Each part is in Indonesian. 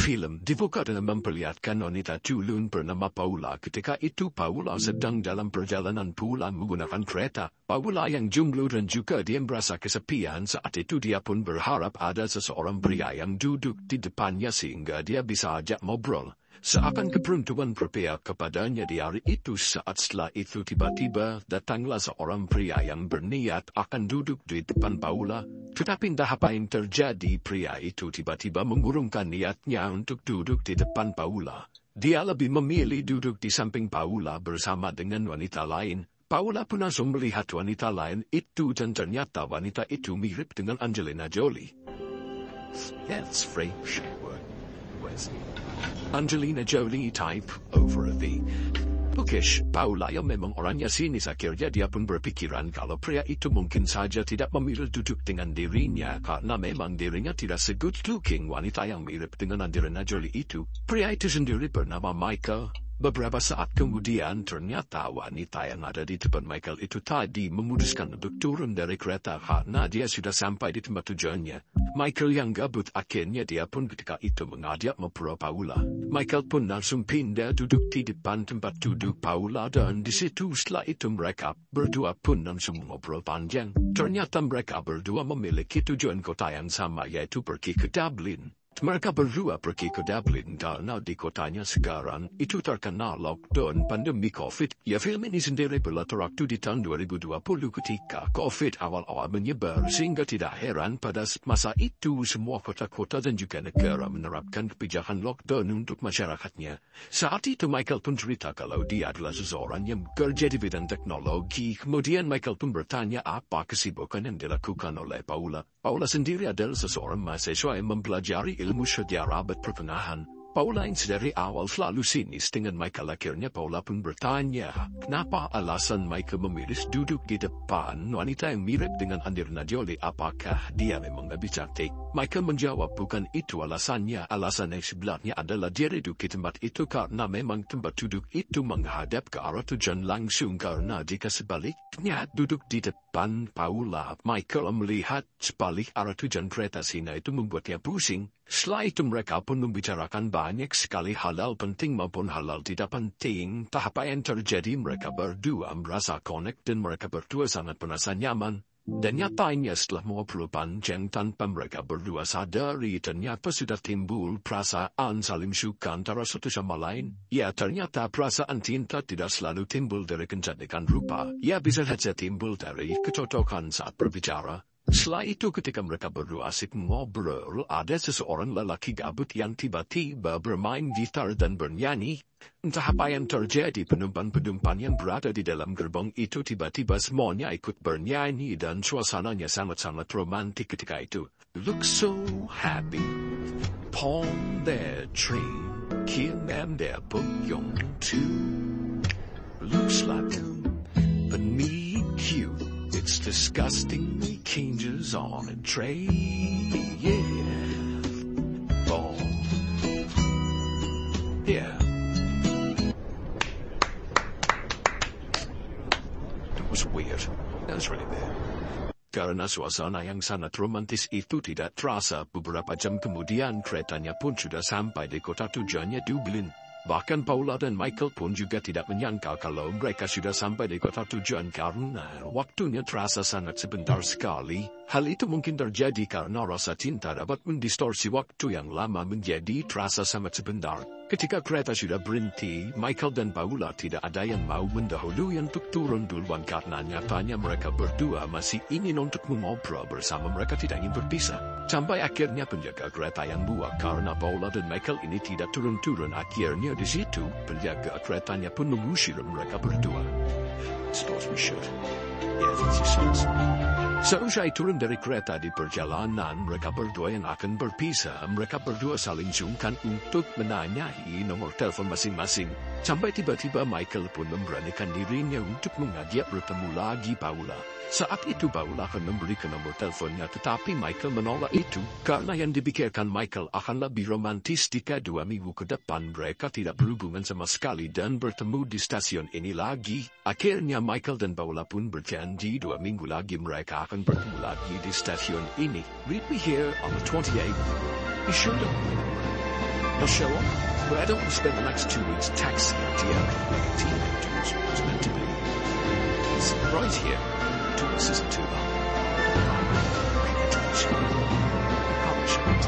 film dibuka dengan memperlihatkan wanita culun bernama Paula. Ketika itu Paula sedang dalam perjalanan pulang menggunakan kereta. Paula yang jomblo dan juga dia merasa kesepian saat itu dia pun berharap ada seseorang pria yang duduk di depannya sehingga dia bisa ajak ngobrol. Seakan keberuntungan berpihak kepadanya di hari itu saat setelah itu tiba-tiba datanglah seorang pria yang berniat akan duduk di depan Paula. Tetapi entah apa yang terjadi, pria itu tiba-tiba mengurungkan niatnya untuk duduk di depan Paula. Dia lebih memilih duduk di samping Paula bersama dengan wanita lain. Paula pun langsung melihat wanita lain itu dan ternyata wanita itu mirip dengan Angelina Jolie. That's French word. Angelina Jolie type over a V. Bookish, Paula yang memang orangnya sinis akhirnya dia pun berpikiran kalau pria itu mungkin saja tidak memilih duduk dengan dirinya karena memang dirinya tidak se-good looking wanita yang mirip dengan Angelina Jolie itu. Pria itu sendiri bernama Michael. Beberapa saat kemudian ternyata wanita yang ada di depan Michael itu tadi memutuskan untuk turun dari kereta karena dia sudah sampai di tempat tujuannya. Michael yang gabut akhirnya dia pun ketika itu mengajak ngobrol Paula. Michael pun langsung pindah duduk di depan tempat duduk Paula dan di situ setelah itu mereka berdua pun langsung ngobrol panjang. Ternyata mereka berdua memiliki tujuan kota yang sama yaitu pergi ke Dublin. Mereka berdua pergi ke Dublin karena di kotanya sekarang itu terkena lockdown pandemi COVID. Ya, film ini sendiri berlatar waktu di tahun 2020 ketika COVID awal-awal menyebar sehingga tidak heran pada masa itu semua kota-kota dan juga negara menerapkan kebijakan lockdown untuk masyarakatnya. Saat itu Michael pun cerita kalau dia adalah seseorang yang bekerja di bidang teknologi. Kemudian Michael pun bertanya apa kesibukan yang dilakukan oleh Paula. Paula sendiri adalah seseorang mahasiswa yang mempelajari ilmu sejarah abad pertengahan. Paula yang dari awal selalu sinis dengan Michael akhirnya Paula pun bertanya, kenapa alasan Michael memilih duduk di depan wanita yang mirip dengan Angelina Jolie? Apakah dia memang lebih cantik? Michael menjawab bukan itu alasannya. Alasan yang sebenarnya adalah dia duduk di tempat itu karena memang tempat duduk itu menghadap ke arah tujuan langsung karena jika sebaliknya duduk di depan Paula, Michael melihat sebalik arah tujuan kereta sehingga itu membuatnya pusing. Setelah itu mereka pun membicarakan banyak sekali hal penting maupun hal tidak penting. Tak apa yang terjadi, mereka berdua merasa connect dan mereka berdua sangat merasa nyaman. Dan nyatanya setelah ngobrol panjang tanpa mereka berdua sadari ternyata sudah timbul perasaan saling suka antara satu sama lain. Ya, ternyata perasaan cinta tidak selalu timbul dari kecantikan rupa. Ya, bisa saja timbul dari kecocokan saat berbicara. Setelah itu ketika mereka berdua asik ngobrol, ada seseorang lelaki gabut yang tiba-tiba bermain gitar dan bernyanyi. Entah apa yang terjadi, penumpang-penumpang yang berada di dalam gerbong itu tiba-tiba semuanya ikut bernyanyi dan suasananya sangat-sangat romantik ketika itu. Look so happy, upon their train, Kim and their book young too. Looks like them, but me cute. It's disgustingly changes on a tray, yeah. Oh, yeah. That was weird. That was really bad. Karena suasana yang sangat romantis itu tidak terasa, beberapa jam kemudian keretanya pun sudah sampai di kota tujuannya Dublin. Bahkan Paula dan Michael pun juga tidak menyangka kalau mereka sudah sampai di kota tujuan karena waktunya terasa sangat sebentar sekali. Hal itu mungkin terjadi karena rasa cinta dapat mendistorsi waktu yang lama menjadi terasa sangat sebentar. Ketika kereta sudah berhenti, Michael dan Paula tidak ada yang mau mendahului untuk turun duluan karena nyatanya mereka berdua masih ingin untuk mengobrol bersama, mereka tidak ingin berpisah. Sampai akhirnya penjaga kereta yang buak karena Paula dan Michael ini tidak turun-turun. Akhirnya di situ penjaga keretanya pun mengusir mereka berdua. Suppose we should. Yes, it's Seusai turun dari kereta di perjalanan, mereka berdua yang akan berpisah. Mereka berdua saling sungkan untuk menanyai nomor telepon masing-masing. Sampai tiba-tiba Michael pun memberanikan dirinya untuk mengajak bertemu lagi Paula. Saat itu Paula akan memberikan nomor teleponnya, tetapi Michael menolak itu karena yang dipikirkan Michael akan lebih romantis jika 2 minggu ke depan mereka tidak berhubungan sama sekali dan bertemu di stasiun ini lagi. Akhirnya Michael dan Paula pun berjanji 2 minggu lagi mereka akan bertemu lagi di stasiun ini. Meet me here on the 28th. Be sure to No show up, but I don't want to spend the next 2 weeks taxiing here like a teenager was meant to be. It's right here. 2 weeks isn't too long. Probably shouldn't.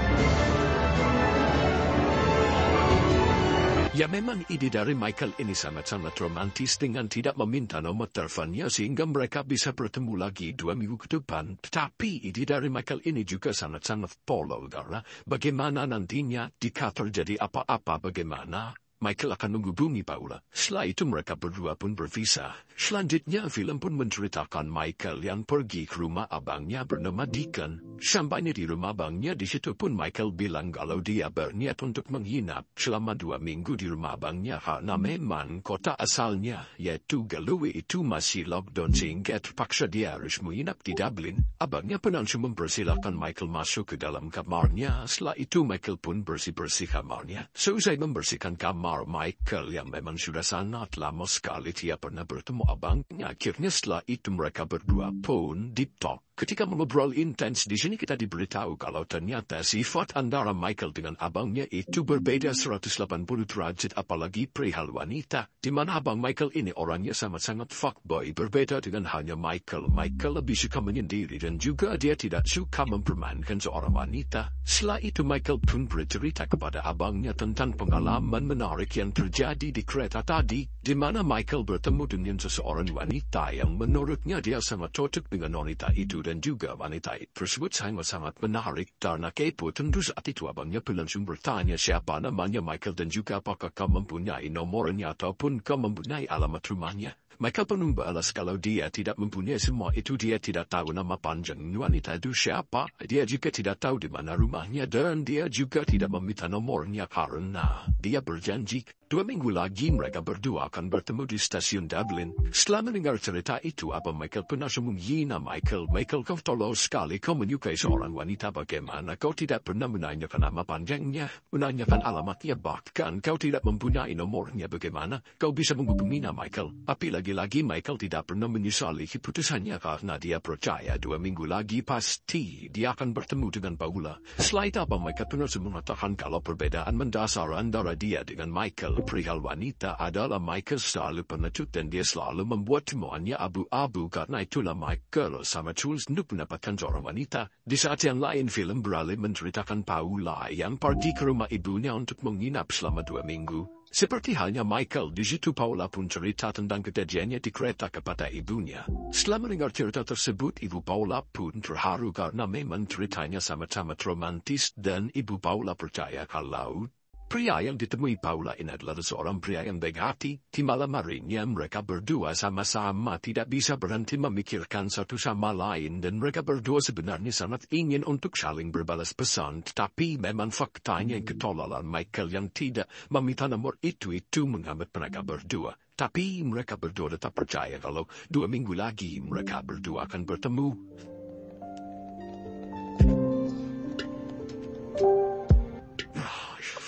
Ya memang ide dari Michael ini sangat-sangat romantis dengan tidak meminta nomor teleponnya sehingga mereka bisa bertemu lagi 2 minggu ke depan. Tetapi ide dari Michael ini juga sangat-sangat polo karena bagaimana nantinya jika terjadi apa-apa bagaimana Michael akan menghubungi Paula. Setelah itu mereka berdua pun berpisah. Selanjutnya film pun menceritakan Michael yang pergi ke rumah abangnya bernama Deacon. Sampainya di rumah abangnya, di situ pun Michael bilang kalau dia berniat untuk menginap selama 2 minggu di rumah abangnya karena memang kota asalnya yaitu Galway itu masih lockdown sehingga terpaksa dia harus menginap di Dublin. Abangnya pun langsung mempersilahkan Michael masuk ke dalam kamarnya. Setelah itu Michael pun bersih-bersih kamarnya. Selesai membersihkan kamar Michael yang memang sudah sangat lama sekali tidak pernah bertemu abangnya. Akhirnya setelah itu mereka berdua pun deep talk. Ketika mengobrol intens di sini kita diberitahu kalau ternyata sifat antara Michael dengan abangnya itu berbeda 180 derajat apalagi perihal wanita. Di mana abang Michael ini orangnya sangat-sangat fuckboy berbeda dengan hanya Michael. Michael lebih suka menyendiri dan juga dia tidak suka mempermainkan seorang wanita. Setelah itu Michael pun bercerita kepada abangnya tentang pengalaman menarik yang terjadi di kereta tadi, di mana Michael bertemu dengan seseorang wanita yang menurutnya dia sangat cocok dengan wanita itu dan juga wanita tersebut sangat-sangat menarik. Karena kepo tentu saat itu abangnya pun langsung bertanya siapa namanya Michael dan juga apakah kau mempunyai nomornya ataupun kau mempunyai alamat rumahnya. Michael pun membalas kalau dia tidak mempunyai semua itu, dia tidak tahu nama panjang wanita itu siapa, dia juga tidak tahu di mana rumahnya dan dia juga tidak meminta nomornya karena dia berjanji 2 minggu lagi mereka berdua akan bertemu di stasiun Dublin. Setelah mendengar cerita itu, abang Michael pun langsung menghina Michael. Michael, kau tolol sekali, kau menyukai seorang wanita bagaimana kau tidak pernah menanyakan nama panjangnya, menanyakan alamatnya, bahkan kau tidak mempunyai nomornya, bagaimana kau bisa menghubunginya Michael? Tapi lagi-lagi Michael tidak pernah menyesali keputusannya karena dia percaya 2 minggu lagi pasti dia akan bertemu dengan Paula. Setelah itu abang Michael pun langsung mengatakan kalau perbedaan mendasar antara dia dengan Michael perihal wanita adalah Michael selalu pengecut dan dia selalu membuat semuanya abu-abu. Karena itulah Michael sangat sulit untuk mendapatkan seorang wanita. Di saat yang lain film beralih menceritakan Paula yang pergi ke rumah ibunya untuk menginap selama 2 minggu. Seperti halnya Michael, di situ Paula pun cerita tentang kejadiannya di kereta kepada ibunya. Setelah mendengar cerita tersebut, ibu Paula pun terharu karena memang ceritanya sangat-sangat romantis dan ibu Paula percaya kalau pria yang ditemui Paula ini adalah seorang pria yang baik hati. Di malam harinya mereka berdua sama-sama tidak bisa berhenti memikirkan satu sama lain dan mereka berdua sebenarnya sangat ingin untuk saling berbalas pesan. Tapi memang faktanya ketololan Michael yang tidak meminta nomor itu menghambat mereka berdua. Tapi mereka berdua tetap percaya kalau 2 minggu lagi mereka berdua akan bertemu.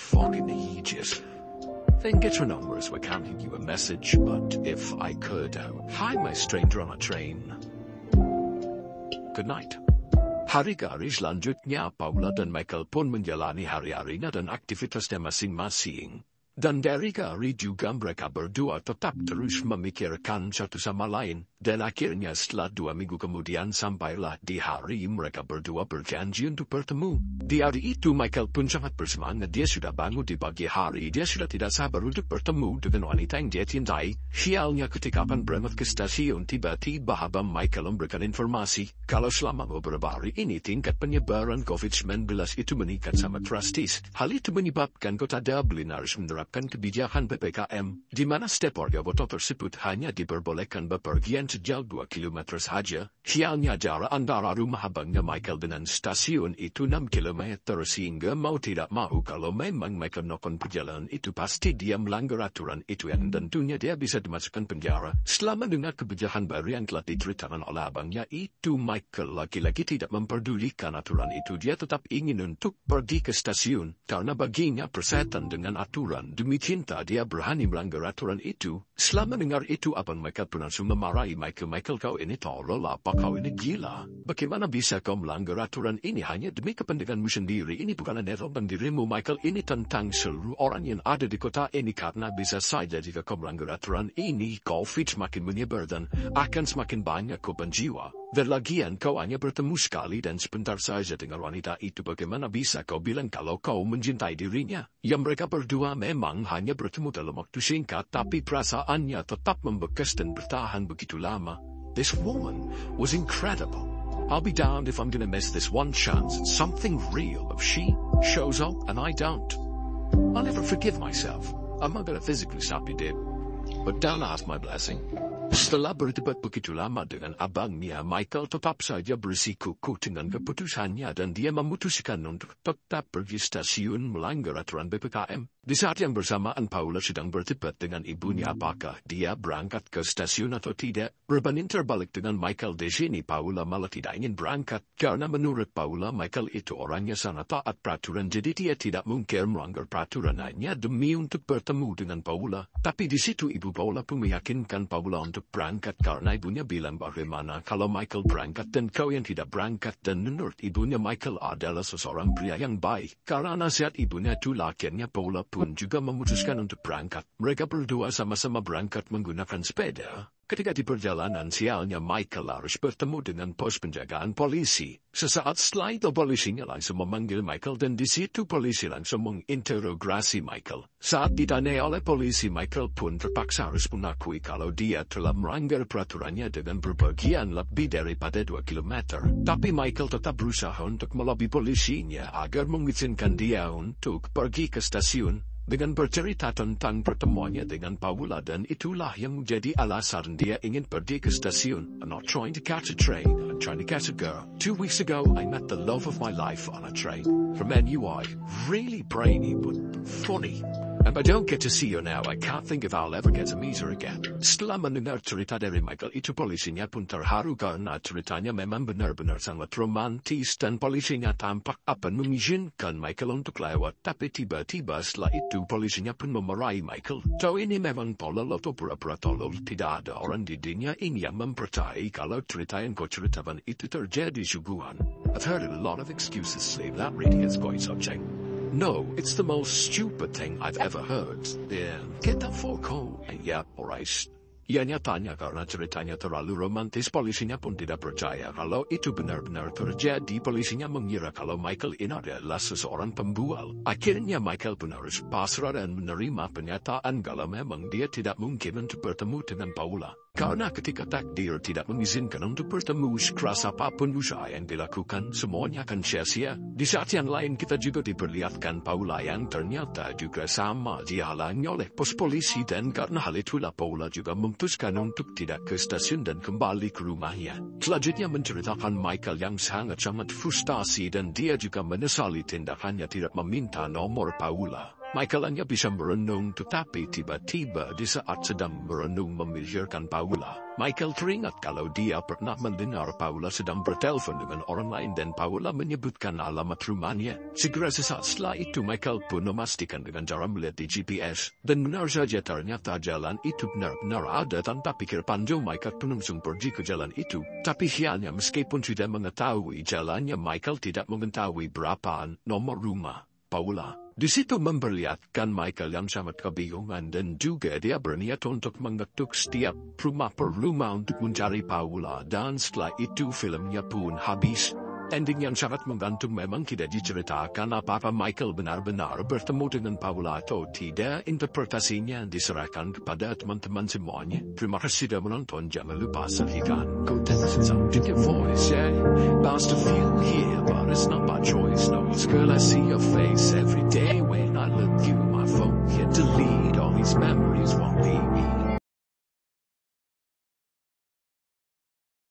Fucking ages. Then get your numbers, we can't leave you a message, but if I could, hi my stranger on a train. Good night. Hari-hari selanjutnya Paula dan Michael pun menjalani hari-harinya dan aktivitasnya masing-masing. Dan dari hari juga mereka berdua tetap terus memikirkan satu sama lain. Dan akhirnya setelah 2 minggu kemudian sampailah di hari mereka berdua berjanji untuk bertemu. Di hari itu Michael pun sangat bersemangat. Dia sudah bangun di pagi hari. Dia sudah tidak sabar untuk bertemu dengan wanita yang dia cintai. Sialnya ketika akan berangkat ke stasiun, tiba-tiba abang Michael memberikan informasi kalau selama beberapa hari ini tingkat penyebaran COVID-19 itu meningkat sangat drastis. Hal itu menyebabkan kota Dublin harus menerapkan kebijakan PPKM, di mana setiap warga kota tersebut hanya diperbolehkan bepergian sejauh 2 kilometer saja. Sialnya jarak antara rumah abangnya Michael dengan stasiun itu 6 kilometer, sehingga mau tidak mau kalau memang Michael melakukan perjalanan itu pasti dia melanggar aturan itu yang tentunya dia bisa dimasukkan penjara. Setelah mendengar kebijakan baru yang telah diceritakan oleh abangnya itu, Michael lagi-lagi tidak memperdulikan aturan itu. Dia tetap ingin untuk pergi ke stasiun karena baginya persetan dengan aturan. pun demi cinta dia berani melanggar aturan itu. Setelah mendengar itu Abang Michael pun langsung memarahi Michael. Michael, kau ini tolol apa? Kau ini gila. Bagaimana bisa kau melanggar aturan ini hanya demi kepentinganmu sendiri? Ini bukan tentang dirimu Michael, ini tentang seluruh orang yang ada di kota ini. Karena bisa saja jika kau melanggar aturan ini, COVID semakin menyebar dan akan semakin banyak korban jiwa. Dan lagian kau hanya bertemu sekali dan sebentar saja dengan wanita itu. Bagaimana bisa kau bilang kalau kau mencintai dirinya? Ya mereka berdua memang hanya bertemu dalam waktu singkat, tapi perasaannya tetap membekas dan bertahan begitu lama. This woman was incredible. I'll be damned if I'm gonna miss this one chance at something real if she shows up and I don't. I'll never forgive myself. I'm not gonna physically stop you, Dib. But don't ask my blessing. Setelah berdebat begitu lama dengan abangnya, Michael tetap saja bersikukuh dengan keputusannya dan dia memutuskan untuk tetap pergi stasiun melanggar aturan PPKM. Di saat yang bersamaan Paula sedang berdebat dengan ibunya apakah dia berangkat ke stasiun atau tidak. Berbanding terbalik dengan Michael di sini, Paula malah tidak ingin berangkat. Karena menurut Paula, Michael itu orangnya sangat taat peraturan, jadi dia tidak mungkin melanggar peraturan hanya demi untuk bertemu dengan Paula. Tapi di situ ibu Paula pun meyakinkan Paula untuk berangkat karena ibunya bilang bagaimana kalau Michael berangkat dan kau yang tidak berangkat. Dan menurut ibunya Michael adalah seseorang pria yang baik. Karena nasihat ibunya itu akhirnya Paula pun juga memutuskan untuk berangkat. Mereka berdua sama-sama berangkat menggunakan sepeda. Ketika di perjalanan sialnya Michael harus bertemu dengan pos penjagaan polisi. Sesaat setelah itu polisinya langsung memanggil Michael dan di situ polisi langsung menginterogasi Michael. Saat ditanya oleh polisi, Michael pun terpaksa harus mengakui kalau dia telah melanggar peraturannya dengan berbagian lebih daripada 2 km. Tapi Michael tetap berusaha untuk melobi polisinya agar mengizinkan dia untuk pergi ke stasiun. Dengan bercerita tentang pertemuannya dengan Paula dan itulah yang menjadi alasan dia ingin pergi ke stasiun. I'm not trying to catch a train, I'm trying to catch a girl. 2 weeks ago, I met the love of my life on a train. From NUI, really brainy but funny. And I don't get to see her now, I can't think if I'll ever get to meet her again. Setelah mendengar cerita dari Michael itu, polisinya pun terharu karena ceritanya memang benar-benar sangat romantis dan polisinya tampak akan mengizinkan Michael untuk lewat. Tapi tiba-tiba setelah itu polisinya pun memarahi Michael. So ini memang tolol atau pura-pura tolol. Tidak ada orang di dunia ini yang mempercayai kalau cerita yang kau ceritakan itu terjadi sungguhan. I've heard a lot of excuses, Slave. That really is quite something. No, it's the most stupid thing I've ever heard. Yeah, get that fuck home. Yeah, alright. Ia nyatanya karena ceritanya terlalu romantis, polisinya pun tidak percaya kalau itu benar-benar terjadi. Polisinya mengira kalau Michael ini adalah seseorang pembual. Akhirnya Michael pun harus pasrah dan menerima penyataan kalau memang dia tidak mungkin untuk bertemu dengan Paula. Karena ketika takdir tidak mengizinkan untuk bertemu, sekeras apapun usaha yang dilakukan, semuanya akan sia-sia. Di saat yang lain kita juga diperlihatkan Paula yang ternyata juga sama dihalangi oleh pos polisi dan karena hal itulah Paula juga memutuskan untuk tidak ke stasiun dan kembali ke rumahnya. Selanjutnya menceritakan Michael yang sangat-sangat frustasi dan dia juga menyesali tindakannya tidak meminta nomor Paula. Michael hanya bisa merenung, tetapi tiba-tiba di saat sedang merenung memikirkan Paula, Michael teringat kalau dia pernah mendengar Paula sedang bertelepon dengan orang lain dan Paula menyebutkan alamat rumahnya. Segera sesaat setelah itu Michael pun memastikan dengan cara melihat di GPS. Dan benar saja ternyata jalan itu benar-benar ada. Tanpa pikir panjang Michael pun langsung pergi ke jalan itu. Tapi sialnya meskipun sudah mengetahui jalannya, Michael tidak mengetahui berapaan nomor rumah Paula. Di situ memperlihatkan Michael yang sangat kebingungan dan juga dia berniat untuk mengetuk setiap rumah per rumah untuk mencari Paula. Dan setelah itu filmnya pun habis. Ending yang sangat menggantung, memang tidak diceritakan apakah Michael benar-benar bertemu dengan Paula atau tidak. Interpretasinya diserahkan kepada teman-teman semuanya. Terima kasih sudah menonton, jangan lupa saksikan konten selanjutnya voice. Last a few here.